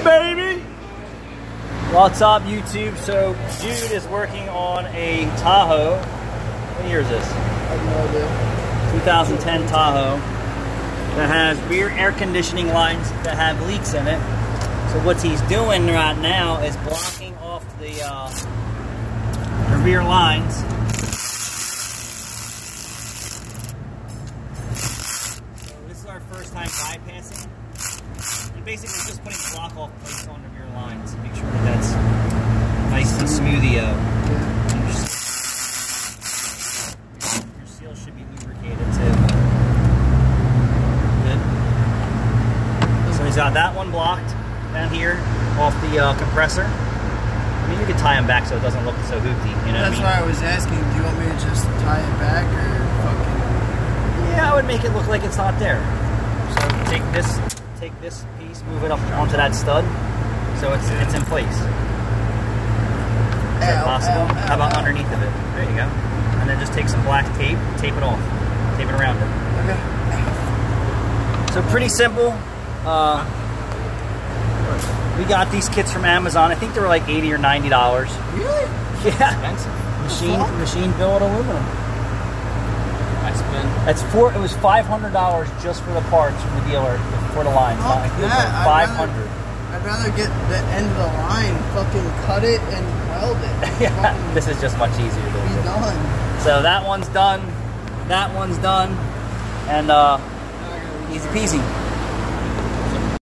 baby! What's up, YouTube? So, Jude is working on a Tahoe. What year is this? I have no idea. 2010 Tahoe that has rear air conditioning lines that have leaks in it. So what he's doing right now is blocking off the rear lines. So this is our first time bypassing. And basically just putting block off plates on the rear lines to make sure that that's nice and smoothio. Your seal should be lubricated too. Good. So he's got that one blocked down here off the compressor. I mean, you could tie them back so it doesn't look so hoopty, you know. That's why I was asking. Do you want me to just tie it back or fucking? Yeah, I would make it look like it's not there. So take this piece, move it up onto that stud, so it's in place. Is that possible? How about underneath of it? There you go. And then just take some black tape, tape it off, tape it around it. Okay. So pretty simple. We got these kits from Amazon. I think they were like $80 or $90. Really? Yeah. Expensive. Machine built aluminum. I spent. It was $500 just for the parts from the dealer for the lines. Fuck that. $500. I'd rather get the end of the line, fucking cut it and weld it. Yeah, this is just much easier to be do. done. So that one's done. That one's done. And easy peasy.